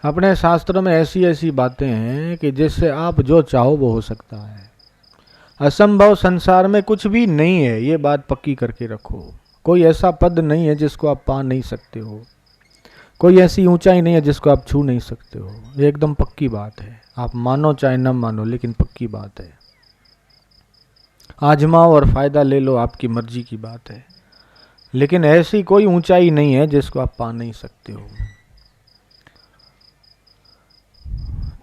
अपने शास्त्रों में ऐसी ऐसी बातें हैं कि जिससे आप जो चाहो वो हो सकता है। असंभव संसार में कुछ भी नहीं है, ये बात पक्की करके रखो। कोई ऐसा पद नहीं है जिसको आप पा नहीं सकते हो, कोई ऐसी ऊंचाई नहीं है जिसको आप छू नहीं सकते हो। ये एकदम पक्की बात है, आप मानो चाहे न मानो, लेकिन पक्की बात है। आजमाओ और फायदा ले लो, आपकी मर्जी की बात है, लेकिन ऐसी कोई ऊंचाई नहीं है जिसको आप पा नहीं सकते हो।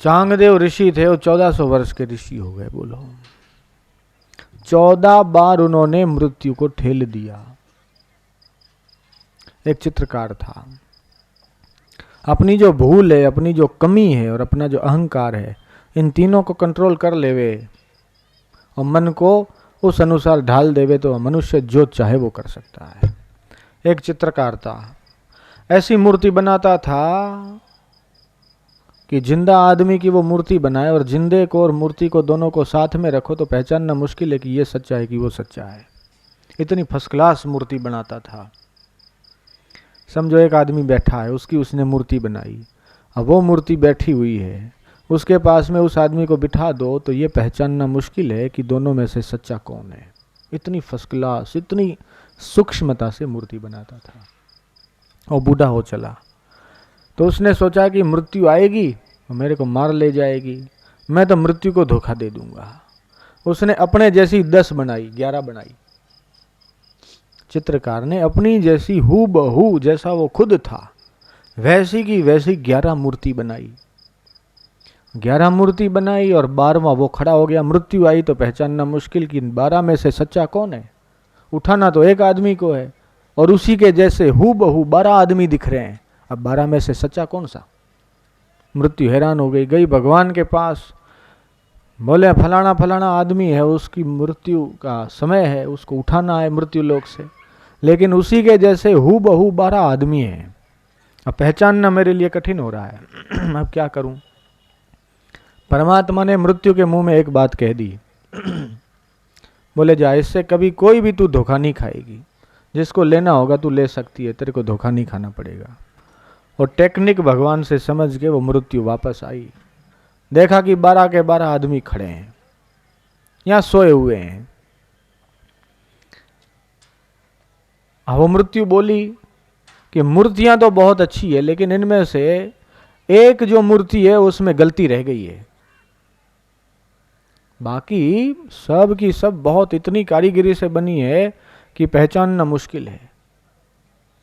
चांगदेव ऋषि थे, वो 1400 वर्ष के ऋषि हो गए। बोलो, 14 बार उन्होंने मृत्यु को ठेल दिया। एक चित्रकार था, अपनी जो भूल है, अपनी जो कमी है और अपना जो अहंकार है, इन तीनों को कंट्रोल कर लेवे और मन को उस अनुसार ढाल देवे तो मनुष्य जो चाहे वो कर सकता है। एक चित्रकार था, ऐसी मूर्ति बनाता था कि जिंदा आदमी की वो मूर्ति बनाए, और जिंदे को और मूर्ति को दोनों को साथ में रखो तो पहचानना मुश्किल है कि ये सच्चा है कि वो सच्चा है। इतनी फर्स्ट क्लास मूर्ति बनाता था। समझो एक आदमी बैठा है, उसकी उसने मूर्ति बनाई, अब वो मूर्ति बैठी हुई है, उसके पास में उस आदमी को बिठा दो तो ये पहचानना मुश्किल है कि दोनों में से सच्चा कौन है। इतनी फर्स्ट क्लास, इतनी सूक्ष्मता से मूर्ति बनाता था। और बूढ़ा हो चला तो उसने सोचा कि मृत्यु आएगी और मेरे को मार ले जाएगी, मैं तो मृत्यु को धोखा दे दूंगा। उसने अपने जैसी 10 बनाई, 11 बनाई। चित्रकार ने अपनी जैसी हूबहू, जैसा वो खुद था वैसी की वैसी 11 मूर्ति बनाई। 11 मूर्ति बनाई और 12वां वो खड़ा हो गया। मृत्यु आई तो पहचानना मुश्किल कि 12 में से सच्चा कौन है। उठाना तो एक आदमी को है और उसी के जैसे हूबहू 12 आदमी दिख रहे हैं। अब 12 में से सच्चा कौन सा। मृत्यु हैरान हो गई, गई भगवान के पास, बोले फलाना फलाना आदमी है, उसकी मृत्यु का समय है, उसको उठाना है मृत्यु लोक से, लेकिन उसी के जैसे हूबहू 12 आदमी हैं। अब पहचानना मेरे लिए कठिन हो रहा है। अब क्या करूं। परमात्मा ने मृत्यु के मुंह में एक बात कह दी। बोले जा, इससे कभी कोई भी तू धोखा नहीं खाएगी, जिसको लेना होगा तू ले सकती है, तेरे को धोखा नहीं खाना पड़ेगा। और टेक्निक भगवान से समझ के वो मृत्यु वापस आई। देखा कि 12 के 12 आदमी खड़े हैं, यहां सोए हुए हैं। अब वो मृत्यु बोली कि मूर्तियां तो बहुत अच्छी है, लेकिन इनमें से एक जो मूर्ति है उसमें गलती रह गई है। बाकी सब की सब बहुत इतनी कारीगरी से बनी है कि पहचानना मुश्किल है,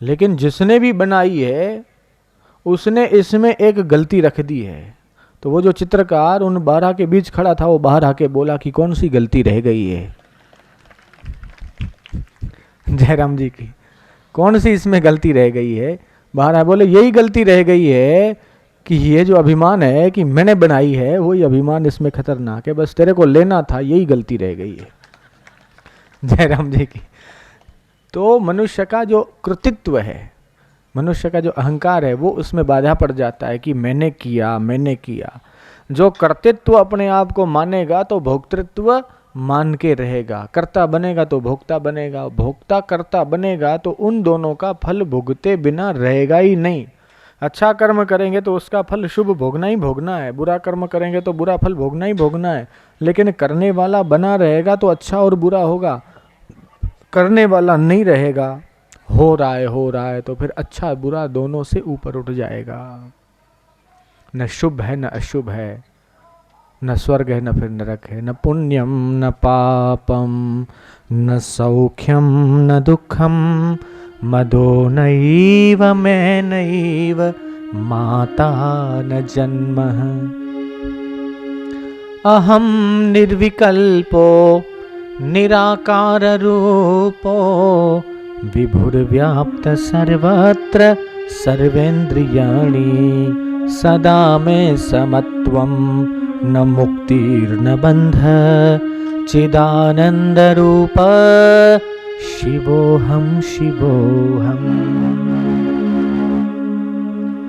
लेकिन जिसने भी बनाई है उसने इसमें एक गलती रख दी है। तो वो जो चित्रकार उन 12 के बीच खड़ा था, वो बाहर आके बोला कि कौन सी गलती रह गई है। जयराम जी की कौन सी इसमें गलती रह गई है। बाहर आए बोले यही गलती रह गई है कि ये जो अभिमान है कि मैंने बनाई है, वही अभिमान इसमें खतरनाक है, बस तेरे को लेना था, यही गलती रह गई है। जयराम जी की। तो मनुष्य का जो कृतित्व है, मनुष्य का जो अहंकार है, वो उसमें बाधा पड़ जाता है कि मैंने किया, मैंने किया। जो कर्तृत्व अपने आप को मानेगा तो भोक्तृत्व मान के रहेगा, कर्ता बनेगा तो भोक्ता बनेगा, भोक्ता कर्ता बनेगा तो उन दोनों का फल भोगते बिना रहेगा ही नहीं। अच्छा कर्म करेंगे तो उसका फल शुभ भोगना ही भोगना है, बुरा कर्म करेंगे तो बुरा फल भोगना ही भोगना है। लेकिन करने वाला बना रहेगा तो अच्छा और बुरा होगा, करने वाला नहीं रहेगा, हो रहा है तो फिर अच्छा बुरा दोनों से ऊपर उठ जाएगा। न शुभ है न अशुभ है, न स्वर्ग है न फिर नरक है, न पुण्यम न पापम, न सौख्यम न दुखम, मदो नैव मैं नैव माता न जन्मः। अहम निर्विकल्पो निराकार रूपो, विभुर्व्याप्त सर्वत्र सर्वेन्द्रियाणि, सदा में समत्वम न मुक्तिर्न बंध, चिदानंद रूप शिवोहम शिवोहम।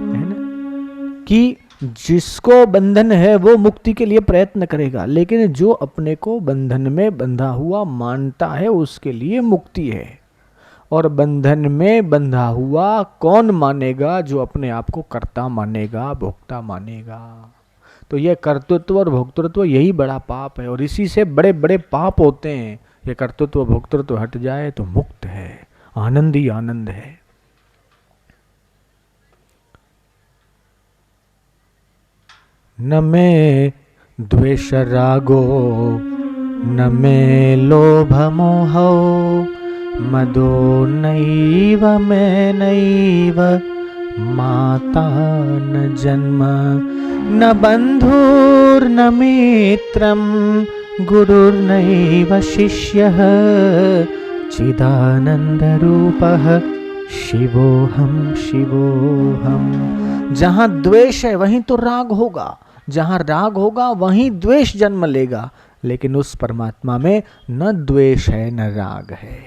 है ना कि जिसको बंधन है वो मुक्ति के लिए प्रयत्न करेगा, लेकिन जो अपने को बंधन में बंधा हुआ मानता है उसके लिए मुक्ति है। और बंधन में बंधा हुआ कौन मानेगा जो अपने आप को कर्ता मानेगा, भोक्ता मानेगा। तो ये कर्तृत्व और भोक्तृत्व यही बड़ा पाप है और इसी से बड़े बड़े पाप होते हैं। ये कर्तृत्व भोक्तृत्व हट जाए तो मुक्त है, आनंद ही आनंद है। न मे द्वेष रागो न मे लोभ मोहो मदो नैव मे नैव माता न जन्म न बंधुर्न मित्रं गुरुर्नैव शिष्यः चिदानंद रूपः शिवोहम शिवोहम। जहां द्वेष है वहीं तो राग होगा, जहां राग होगा वहीं द्वेष जन्म लेगा, लेकिन उस परमात्मा में न द्वेष है न राग है।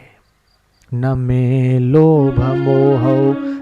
न मे लोभ मोह,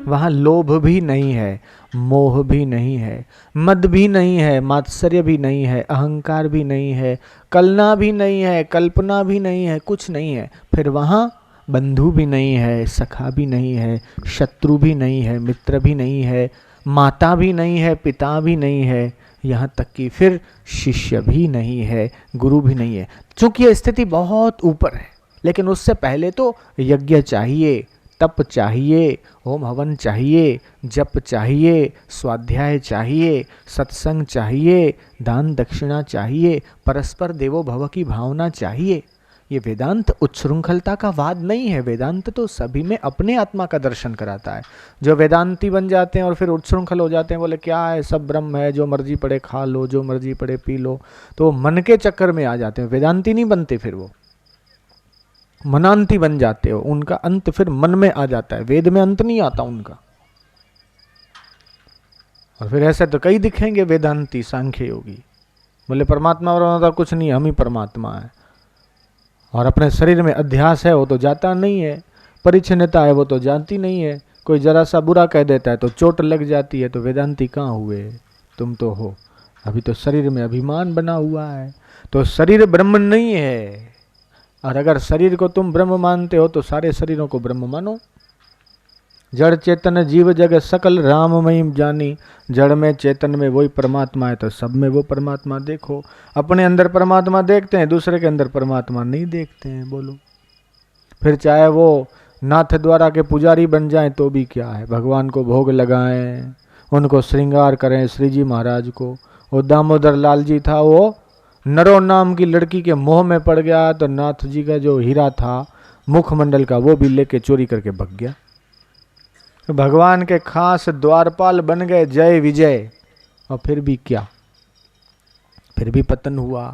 वहां लोभ भी नहीं है, मोह भी नहीं है, मद भी नहीं है, मात्सर्य भी नहीं है, अहंकार भी नहीं है, कलना भी नहीं है, कल्पना भी नहीं है, कुछ नहीं है। फिर वहां बंधु भी नहीं है, सखा भी नहीं है, शत्रु भी नहीं है, मित्र भी नहीं है, माता भी नहीं है, पिता भी नहीं है, यहाँ तक कि फिर शिष्य भी नहीं है, गुरु भी नहीं है। चूंकि यह स्थिति बहुत ऊपर है, लेकिन उससे पहले तो यज्ञ चाहिए, तप चाहिए, होम हवन चाहिए, जप चाहिए, स्वाध्याय चाहिए, सत्संग चाहिए, दान दक्षिणा चाहिए, परस्पर देवो भव की भावना चाहिए। ये वेदांत उच्छृंखलता का वाद नहीं है। वेदांत तो सभी में अपने आत्मा का दर्शन कराता है। जो वेदांती बन जाते हैं और फिर उच्छृंखल हो जाते हैं, बोले क्या है, सब ब्रह्म है, जो मर्जी पड़े खा लो, जो मर्जी पड़े पी लो, तो मन के चक्कर में आ जाते हैं, वेदांती नहीं बनते, फिर वो मनांती बन जाते हो। उनका अंत फिर मन में आ जाता है, वेद में अंत नहीं आता उनका। और फिर ऐसे तो कई दिखेंगे वेदांती सांख्य योगी, बोले परमात्मा और कुछ नहीं, हम ही परमात्मा है। और अपने शरीर में अध्यास है वो तो जाता नहीं है, परिच्छिन्नता है वो तो जानती नहीं है, कोई जरा सा बुरा कह देता है तो चोट लग जाती है। तो वेदांती कहाँ हुए, तुम तो हो, अभी तो शरीर में अभिमान बना हुआ है। तो शरीर ब्रह्म नहीं है, और अगर शरीर को तुम ब्रह्म मानते हो तो सारे शरीरों को ब्रह्म मानो। जड़ चेतन जीव जग सकल राममयी जानी, जड़ में चेतन में वही परमात्मा है तो सब में वो परमात्मा देखो। अपने अंदर परमात्मा देखते हैं, दूसरे के अंदर परमात्मा नहीं देखते हैं, बोलो। फिर चाहे वो नाथ द्वारा के पुजारी बन जाएं तो भी क्या है, भगवान को भोग लगाएं, उनको श्रृंगार करें। श्री जी महाराज को वो दामोदर लाल जी था, वो नरो नाम की लड़की के मोह में पड़ गया, तो नाथ जी का जो हीरा था मुखमंडल का वो भी लेके चोरी करके भग गया। तो भगवान के खास द्वारपाल बन गए, जय विजय, और फिर भी क्या, फिर भी पतन हुआ।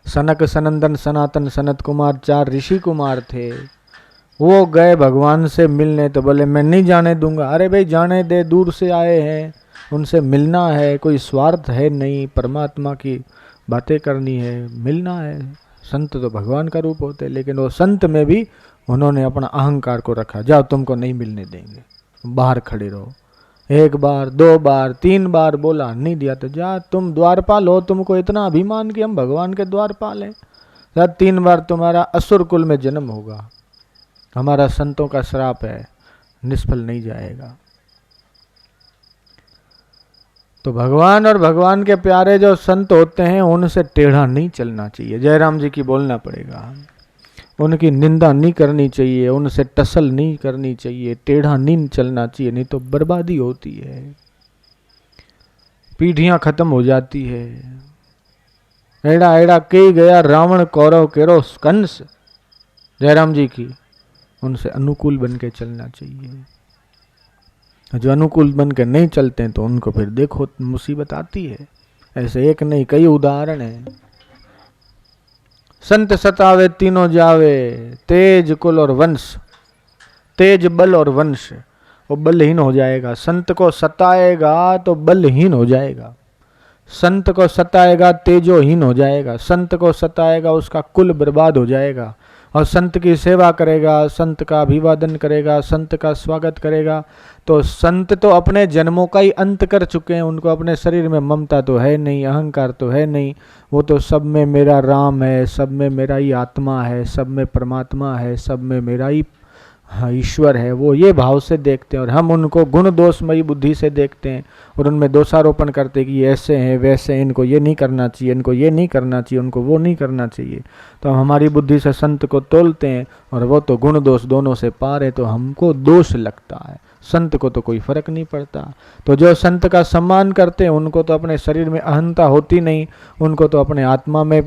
सनक सनंदन सनातन सनत कुमार 4 ऋषि कुमार थे, वो गए भगवान से मिलने, तो बोले मैं नहीं जाने दूंगा। अरे भाई जाने दे, दूर से आए हैं, उनसे मिलना है, कोई स्वार्थ है नहीं, परमात्मा की बातें करनी है, मिलना है। संत तो भगवान का रूप होते, लेकिन वो संत में भी उन्होंने अपना अहंकार को रखा, जाओ तुमको नहीं मिलने देंगे, बाहर खड़े रहो। 1 बार 2 बार 3 बार बोला, नहीं दिया तो जा, तुम द्वारपाल हो, तुमको इतना अभिमान कि हम भगवान के द्वारपाल हैं, 3 बार तुम्हारा असुर कुल में जन्म होगा, हमारा संतों का श्राप है, निष्फल नहीं जाएगा। तो भगवान और भगवान के प्यारे जो संत होते हैं उनसे टेढ़ा नहीं चलना चाहिए। जयराम जी की बोलना पड़ेगा, उनकी निंदा नहीं करनी चाहिए, उनसे टसल नहीं करनी चाहिए, टेढ़ा नहीं चलना चाहिए, नहीं तो बर्बादी होती है, पीढ़ियां खत्म हो जाती है। एड़ा एड़ा कही गया रावण कौरव केरो कंस, जयराम जी की, उनसे अनुकूल बन के चलना चाहिए। जो अनुकूल बन के नहीं चलते हैं तो उनको फिर देखो मुसीबत आती है। ऐसे एक नहीं कई उदाहरण हैं। संत सतावे तीनों जावे, तेज कुल और वंश, तेज बल और वंश, वो बलहीन हो जाएगा। संत को सताएगा तो बलहीन हो जाएगा, संत को सताएगा तेजोहीन हो जाएगा, संत को सताएगा उसका कुल बर्बाद हो जाएगा। और संत की सेवा करेगा, संत का अभिवादन करेगा, संत का स्वागत करेगा, तो संत तो अपने जन्मों का ही अंत कर चुके हैं। उनको अपने शरीर में ममता तो है नहीं, अहंकार तो है नहीं, वो तो सब में मेरा राम है, सब में मेरा ही आत्मा है, सब में परमात्मा है, सब में मेरा ही हाँ ईश्वर है, वो ये भाव से देखते हैं, और हम उनको गुण दोषमयी बुद्धि से देखते हैं और उनमें दोषारोपण करते हैं कि ये ऐसे हैं वैसे हैं, इनको ये नहीं करना चाहिए, इनको ये नहीं करना चाहिए, उनको वो नहीं करना चाहिए। तो हम हमारी बुद्धि से संत को तोलते हैं और वो तो गुण दोष दोनों से पार है, तो हमको दोष लगता है, संत को तो कोई फर्क नहीं पड़ता। तो जो संत का सम्मान करते हैं उनको तो अपने शरीर में अहंता होती नहीं, उनको तो अपने आत्मा में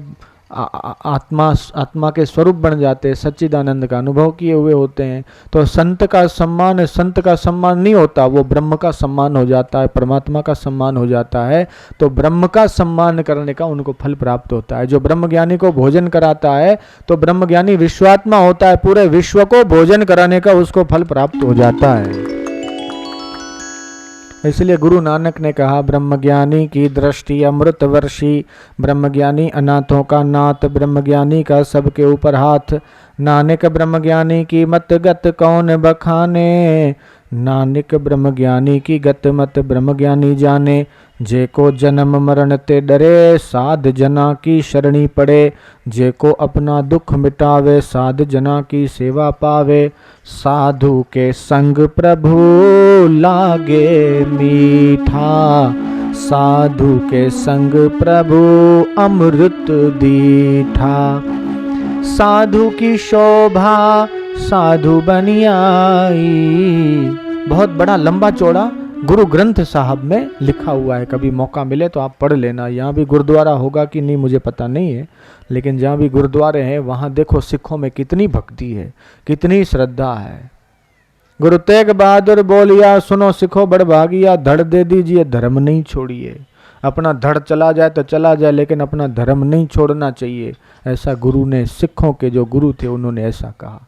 आत्मा के स्वरूप बन जाते हैं, सच्चिदानंद का अनुभव किए हुए होते हैं। तो संत का सम्मान नहीं होता, वो ब्रह्म का सम्मान हो जाता है, परमात्मा का सम्मान हो जाता है। तो ब्रह्म का सम्मान करने का उनको फल प्राप्त होता है। जो ब्रह्म ज्ञानी को भोजन कराता है तो ब्रह्म ज्ञानी विश्वात्मा होता है, पूरे विश्व को भोजन कराने का उसको फल प्राप्त हो जाता है। इसलिए गुरु नानक ने कहा, ब्रह्मज्ञानी की दृष्टि अमृत वर्षी, ब्रह्मज्ञानी अनाथों का नाथ, ब्रह्मज्ञानी का सबके ऊपर हाथ। नानक ब्रह्मज्ञानी की मत गत कौन बखाने, नानक ब्रह्मज्ञानी की गत मत ब्रह्मज्ञानी जाने। जेको जन्म मरण ते डरे, साध जना की शरणी पड़े। जेको अपना दुख मिटावे, साध जना की सेवा पावे। साधु के संग प्रभु लागे मीठा, साधु के संग प्रभु अमृत दीठा। साधु की शोभा साधु बनी आई, बहुत बड़ा लंबा चौड़ा गुरु ग्रंथ साहब में लिखा हुआ है। कभी मौका मिले तो आप पढ़ लेना। यहाँ भी गुरुद्वारा होगा कि नहीं मुझे पता नहीं है, लेकिन जहाँ भी गुरुद्वारे हैं वहाँ देखो सिखों में कितनी भक्ति है, कितनी श्रद्धा है। गुरु तेग बहादुर बोलिया, सुनो सिखो बड़भागिया, धड़ दे दीजिए धर्म नहीं छोड़िए। अपना धड़ चला जाए तो चला जाए, लेकिन अपना धर्म नहीं छोड़ना चाहिए। ऐसा गुरु ने, सिखों के जो गुरु थे उन्होंने ऐसा कहा।